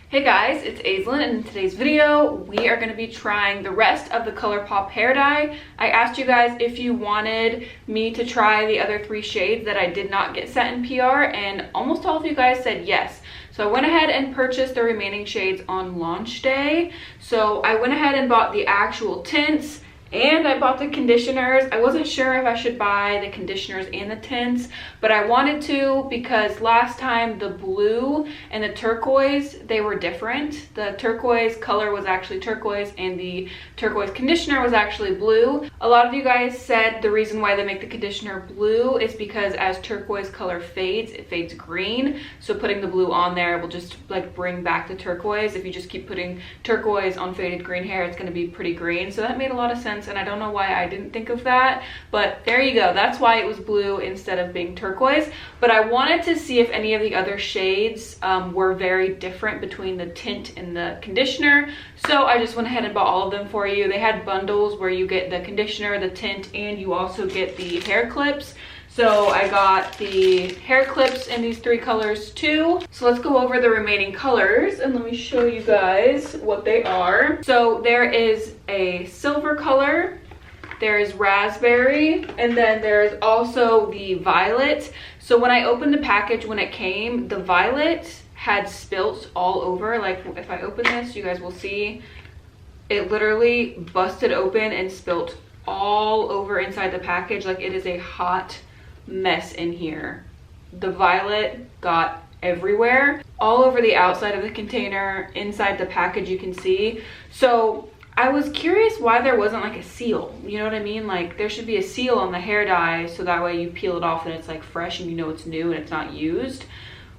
Hey guys, it's Aislinn, and in today's video we are going to be trying the rest of the ColourPop hair dye. I asked you guys if you wanted me to try the other 3 shades that I did not get sent in PR, and almost all of you guys said yes. So I went ahead and purchased the remaining shades on launch day. So I went ahead and bought the actual tints and I bought the conditioners. I wasn't sure if I should buy the conditioners and the tints, but I wanted to because last time the blue and the turquoise, they were different. The turquoise color was actually turquoise and the turquoise conditioner was actually blue. A lot of you guys said the reason why they make the conditioner blue is because as turquoise color fades, it fades green. So putting the blue on there will just like bring back the turquoise. If you just keep putting turquoise on faded green hair, it's going to be pretty green. So that made a lot of sense, and I don't know why I didn't think of that, but there you go. That's why it was blue instead of being turquoise. But I wanted to see if any of the other shades were very different between the tint and the conditioner, so I just went ahead and bought all of them for you. They had bundles where you get the conditioner, the tint, and you also get the hair clips. So I got the hair clips in these 3 colors too. So let's go over the remaining colors and let me show you guys what they are. So there is a silver color, there is raspberry, and then there's also the violet. So when I opened the package, when it came, the violet had spilt all over. Like if I open this, you guys will see it literally busted open and spilt all over inside the package. Like it is a hot mess in here. The violet got everywhere, all over the outside of the container, inside the package you can see. So I was curious why there wasn't like a seal, you know what I mean? Like there should be a seal on the hair dye so that way you peel it off and it's like fresh and you know it's new and it's not used.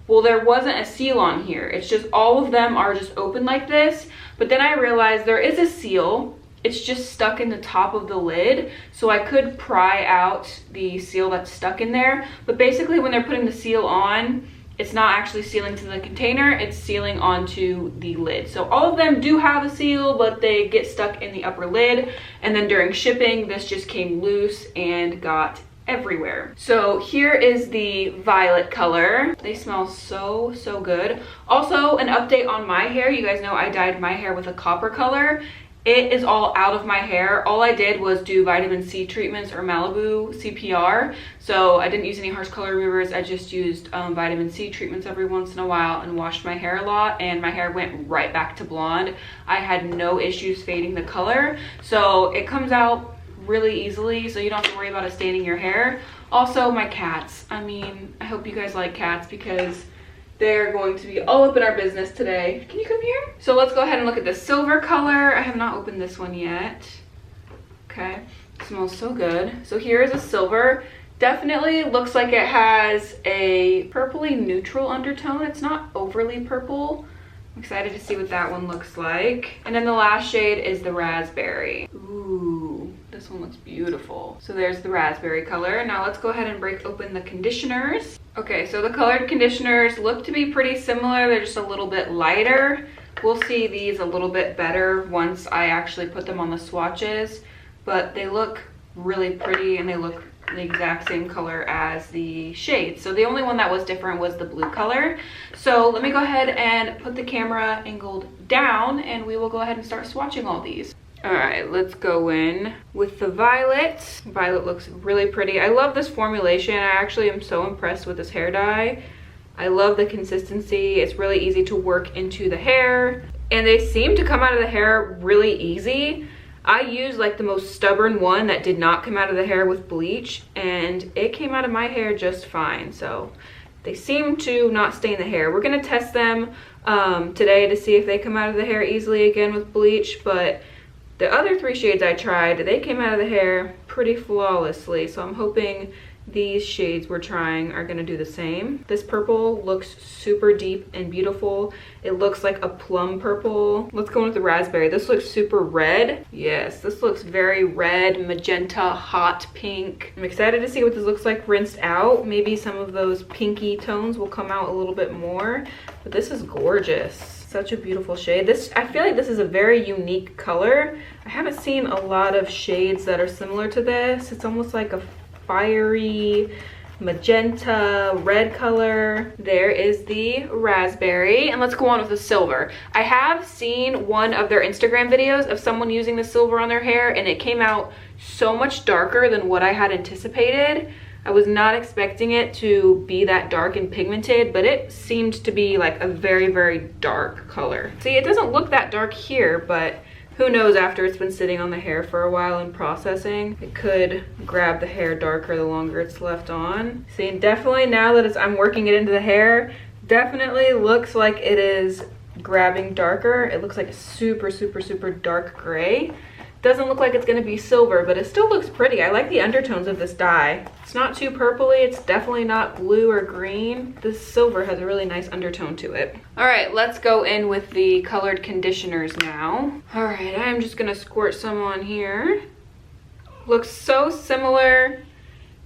Well, there wasn't a seal on here. It's just all of them are just open like this. But then I realized there is a seal. It's just stuck in the top of the lid, so I could pry out the seal that's stuck in there. But basically when they're putting the seal on, it's not actually sealing to the container, it's sealing onto the lid. So all of them do have a seal, but they get stuck in the upper lid, and then during shipping this just came loose and got everywhere. So here is the violet color. They smell so good. Also, an update on my hair. You guys know I dyed my hair with a copper color. It is all out of my hair. All I did was do vitamin C treatments or Malibu CPR. So I didn't use any harsh color removers. I just used vitamin C treatments every once in a while and washed my hair a lot, and my hair went right back to blonde. I had no issues fading the color. So it comes out really easily, so you don't have to worry about it staining your hair. Also, my cats. I mean, I hope you guys like cats because they're going to be all up in our business today. Can you come here? So let's go ahead and look at the silver color. I have not opened this one yet. Okay, it smells so good. So here is a silver. Definitely looks like it has a purpley neutral undertone. It's not overly purple. I'm excited to see what that one looks like. And then the last shade is the raspberry. Ooh, this one looks beautiful. So there's the raspberry color. Now let's go ahead and break open the conditioners. Okay, so the colored conditioners look to be pretty similar. They're just a little bit lighter. We'll see these a little bit better once I actually put them on the swatches, but they look really pretty and they look the exact same color as the shades. So the only one that was different was the blue color. So let me go ahead and put the camera angled down and we will go ahead and start swatching all these. All right, let's go in with the violet. Violet looks really pretty. I love this formulation. I actually am so impressed with this hair dye. I love the consistency. It's really easy to work into the hair, and they seem to come out of the hair really easy. I used like the most stubborn one that did not come out of the hair with bleach, and it came out of my hair just fine. So they seem to not stain the hair. We're gonna test them today to see if they come out of the hair easily again with bleach, but the other 3 shades I tried, they came out of the hair pretty flawlessly. So I'm hoping these shades we're trying are gonna do the same. This purple looks super deep and beautiful. It looks like a plum purple. Let's go in with the raspberry. This looks super red. Yes, this looks very red, magenta, hot pink. I'm excited to see what this looks like rinsed out. Maybe some of those pinky tones will come out a little bit more, but this is gorgeous. Such a beautiful shade. I feel like this is a very unique color. I haven't seen a lot of shades that are similar to this. It's almost like a fiery magenta, red color. There is the raspberry, and let's go on with the silver. I have seen one of their Instagram videos of someone using the silver on their hair, and it came out so much darker than what I had anticipated. I was not expecting it to be that dark and pigmented, but it seemed to be like a very, very dark color. See, it doesn't look that dark here, but who knows, after it's been sitting on the hair for a while and processing, it could grab the hair darker the longer it's left on. See, definitely now that I'm working it into the hair, definitely looks like it is grabbing darker. It looks like a super, super, super dark gray. Doesn't look like it's gonna be silver, but it still looks pretty. I like the undertones of this dye. It's not too purpley, it's definitely not blue or green. This silver has a really nice undertone to it. All right, let's go in with the colored conditioners now. All right, I'm just gonna squirt some on here. Looks so similar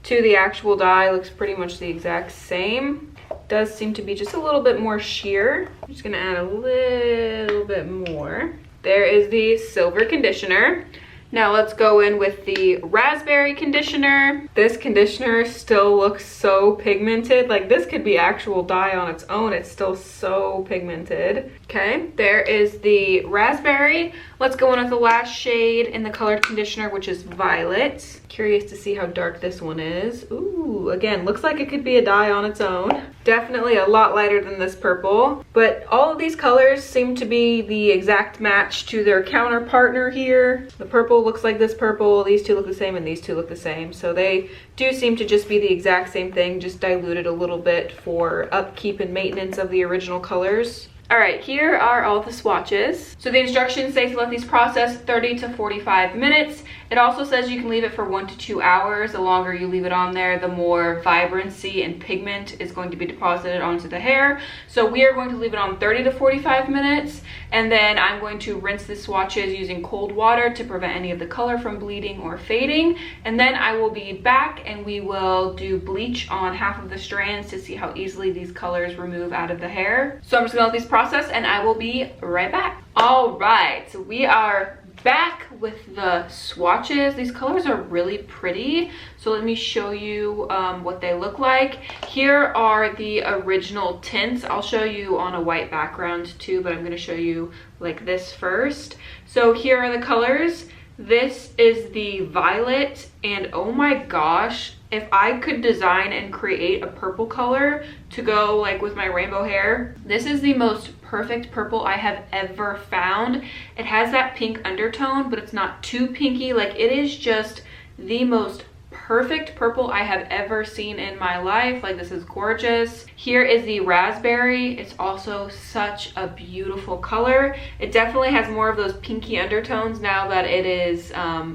to the actual dye, looks pretty much the exact same. Does seem to be just a little bit more sheer. I'm just gonna add a little bit more. There is the silver conditioner. Now let's go in with the raspberry conditioner. This conditioner still looks so pigmented. Like, this could be actual dye on its own. It's still so pigmented. Okay, there is the raspberry. Let's go in with the last shade in the colored conditioner, which is violet. Curious to see how dark this one is. Ooh, again, looks like it could be a dye on its own. Definitely a lot lighter than this purple, but all of these colors seem to be the exact match to their counterpartner here. The purple looks like this purple, these two look the same, and these two look the same. So they do seem to just be the exact same thing, just diluted a little bit for upkeep and maintenance of the original colors. All right, here are all the swatches. So the instructions say to let these process 30 to 45 minutes. It also says you can leave it for 1 to 2 hours. The longer you leave it on there, the more vibrancy and pigment is going to be deposited onto the hair. So we are going to leave it on 30 to 45 minutes, and then I'm going to rinse the swatches using cold water to prevent any of the color from bleeding or fading. And then I will be back and we will do bleach on half of the strands to see how easily these colors remove out of the hair. So I'm just gonna let these process and I will be right back. All right, so we are back with the swatches. These colors are really pretty, so let me show you what they look like. Here are the original tints. I'll show you on a white background too, but I'm going to show you like this first. So here are the colors. This is the violet, and oh my gosh, if I could design and create a purple color to go like with my rainbow hair, this is the most perfect purple I have ever found. It has that pink undertone, but it's not too pinky. Like, it is just the most perfect purple I have ever seen in my life. Like, this is gorgeous. Here is the raspberry. It's also such a beautiful color. It definitely has more of those pinky undertones now that it is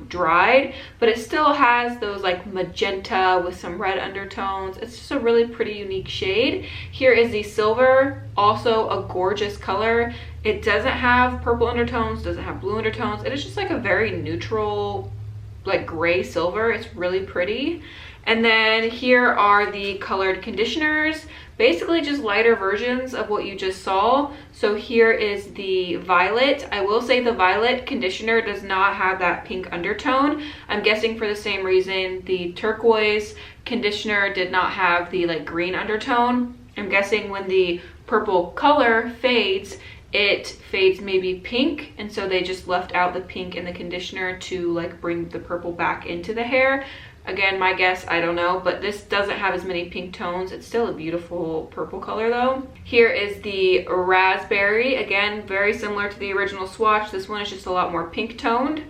dried, but it still has those like magenta with some red undertones. It's just a really pretty unique shade. Here is the silver, also a gorgeous color. It doesn't have purple undertones, doesn't have blue undertones. It is just like a very neutral, like gray silver. It's really pretty. And then here are the colored conditioners, basically just lighter versions of what you just saw. So here is the violet. I will say the violet conditioner does not have that pink undertone. I'm guessing for the same reason the turquoise conditioner did not have the like green undertone. I'm guessing when the purple color fades, it fades maybe pink, and so they just left out the pink in the conditioner to like bring the purple back into the hair. Again, my guess, I don't know, but this doesn't have as many pink tones. It's still a beautiful purple color though. Here is the raspberry. Again, very similar to the original swatch. This one is just a lot more pink toned.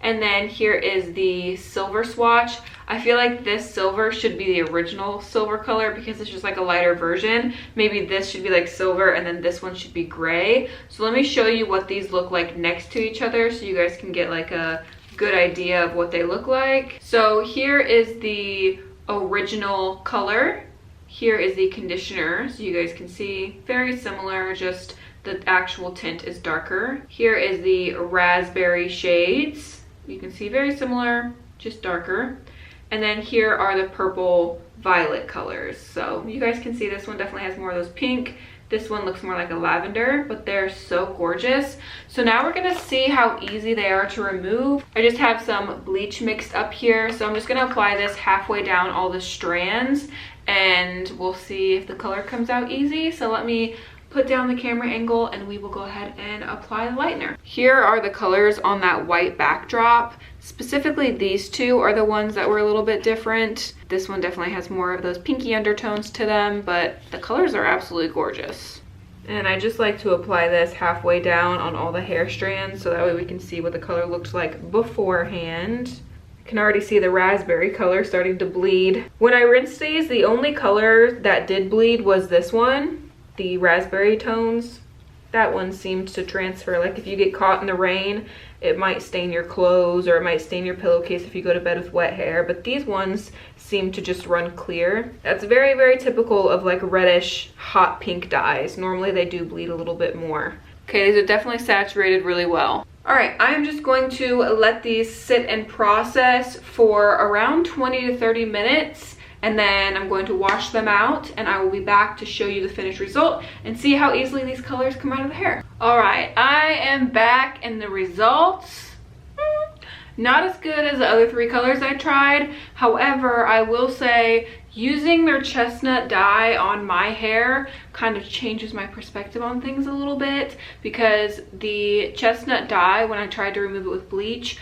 And then here is the silver swatch. I feel like this silver should be the original silver color because it's just like a lighter version. Maybe this should be like silver and then this one should be gray. So let me show you what these look like next to each other so you guys can get like a good idea of what they look like. So here is the original color. Here is the conditioner, so you guys can see very similar, just the actual tint is darker. Here is the raspberry shades. You can see very similar, just darker. And then here are the purple violet colors. So you guys can see this one definitely has more of those pink. This one looks more like a lavender, but they're so gorgeous. So now we're gonna see how easy they are to remove. I just have some bleach mixed up here. So I'm just gonna apply this halfway down all the strands. and we'll see if the color comes out easy. So let me put down the camera angle and we will go ahead and apply the lightener. Here are the colors on that white backdrop. Specifically, these two are the ones that were a little bit different. This one definitely has more of those pinky undertones to them, but the colors are absolutely gorgeous. And I just like to apply this halfway down on all the hair strands so that way we can see what the color looks like beforehand. I can already see the raspberry color starting to bleed. When I rinsed these, the only color that did bleed was this one, the raspberry tones. That one seemed to transfer. Like if you get caught in the rain, it might stain your clothes or it might stain your pillowcase if you go to bed with wet hair, but these ones seem to just run clear. That's very, very typical of like reddish hot pink dyes. Normally they do bleed a little bit more. Okay, these are definitely saturated really well. All right, I'm just going to let these sit and process for around 20 to 30 minutes, and then I'm going to wash them out, and I will be back to show you the finished result and see how easily these colors come out of the hair. All right, I am back, and the results, not as good as the other three colors I tried. However, I will say using their chestnut dye on my hair kind of changes my perspective on things a little bit, because the chestnut dye, when I tried to remove it with bleach,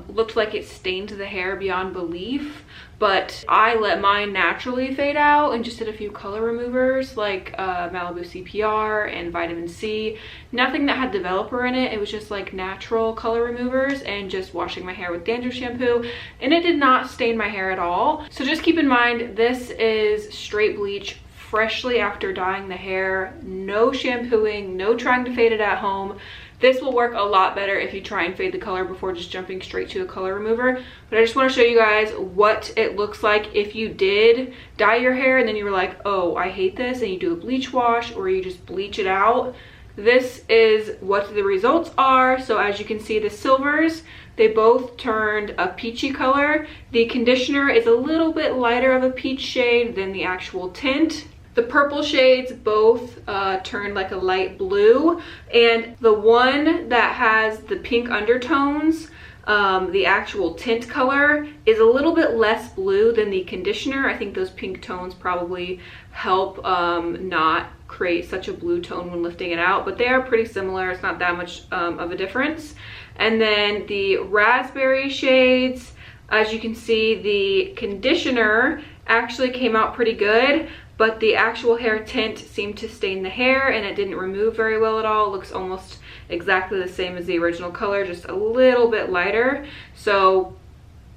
looked like it stained the hair beyond belief. But I let mine naturally fade out and just did a few color removers like Malibu CPR and vitamin C. Nothing that had developer in it. It was just like natural color removers and just washing my hair with dandruff shampoo, and it did not stain my hair at all. So just keep in mind, this is straight bleach, freshly after dyeing the hair, no shampooing, no trying to fade it at home. This will work a lot better if you try and fade the color before just jumping straight to a color remover. But I just want to show you guys what it looks like if you did dye your hair and then you were like, oh, I hate this, and you do a bleach wash or you just bleach it out. This is what the results are. So as you can see, the silvers, they both turned a peachy color. The conditioner is a little bit lighter of a peach shade than the actual tint. The purple shades both turned like a light blue, and the one that has the pink undertones, the actual tint color, is a little bit less blue than the conditioner. I think those pink tones probably help not create such a blue tone when lifting it out, but they are pretty similar. It's not that much of a difference. And then the raspberry shades, as you can see, the conditioner actually came out pretty good, but the actual hair tint seemed to stain the hair and it didn't remove very well at all. It looks almost exactly the same as the original color, just a little bit lighter. So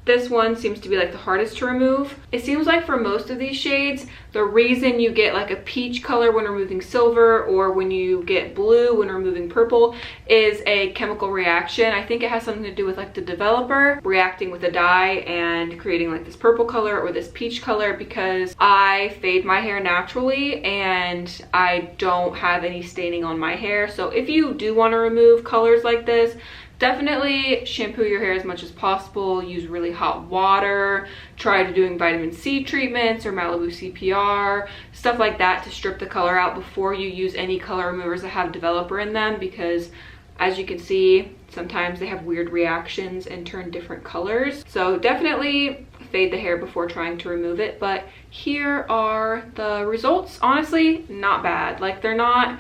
this one seems to be like the hardest to remove. It seems like for most of these shades, the reason you get like a peach color when removing silver or when you get blue when removing purple is a chemical reaction. I think it has something to do with like the developer reacting with the dye and creating like this purple color or this peach color, because I fade my hair naturally and I don't have any staining on my hair. So if you do want to remove colors like this, definitely shampoo your hair as much as possible. Use really hot water. Try doing vitamin C treatments or Malibu CPR, stuff like that, to strip the color out before you use any color removers that have developer in them, because as you can see, sometimes they have weird reactions and turn different colors. So definitely fade the hair before trying to remove it. But here are the results. Honestly, not bad. Like, they're not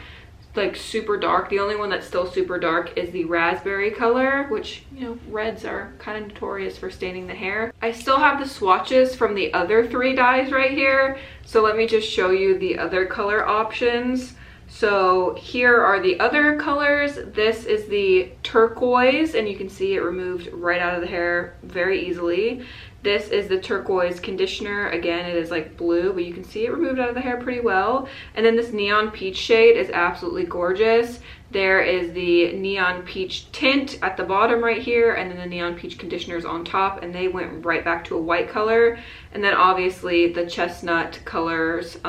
like super dark. The only one that's still super dark is the raspberry color, which, you know, reds are kind of notorious for staining the hair. I still have the swatches from the other three dyes right here, so let me just show you the other color options. So here are the other colors. This is the turquoise, and you can see it removed right out of the hair very easily. This is the turquoise conditioner. Again, it is like blue, but you can see it removed out of the hair pretty well. And then this neon peach shade is absolutely gorgeous. There is the neon peach tint at the bottom right here, and then the neon peach conditioners on top, and they went right back to a white color. And then obviously the chestnut colors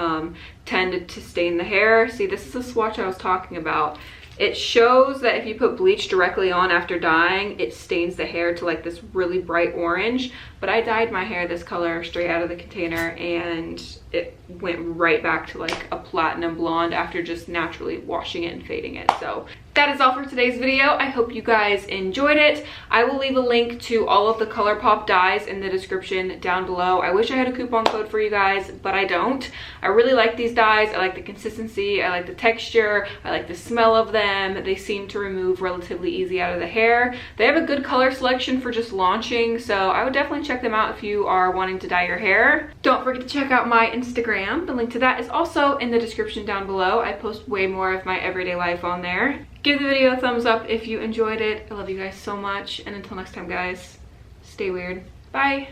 tended to stain the hair. See, this is the swatch I was talking about. It shows that if you put bleach directly on after dyeing, it stains the hair to like this really bright orange. But I dyed my hair this color straight out of the container, and it went right back to like a platinum blonde after just naturally washing it and fading it. So That is all for today's video. I hope you guys enjoyed it. I will leave a link to all of the ColourPop dyes in the description down below. I wish I had a coupon code for you guys, but I don't. I really like these dyes. I like the consistency, I like the texture, I like the smell of them. They seem to remove relatively easy out of the hair. They have a good color selection for just launching, so I would definitely check them out if you are wanting to dye your hair. Don't forget to check out my Instagram. The link to that is also in the description down below. I post way more of my everyday life on there. Give the video a thumbs up if you enjoyed it. I love you guys so much. And until next time, guys, stay weird. Bye.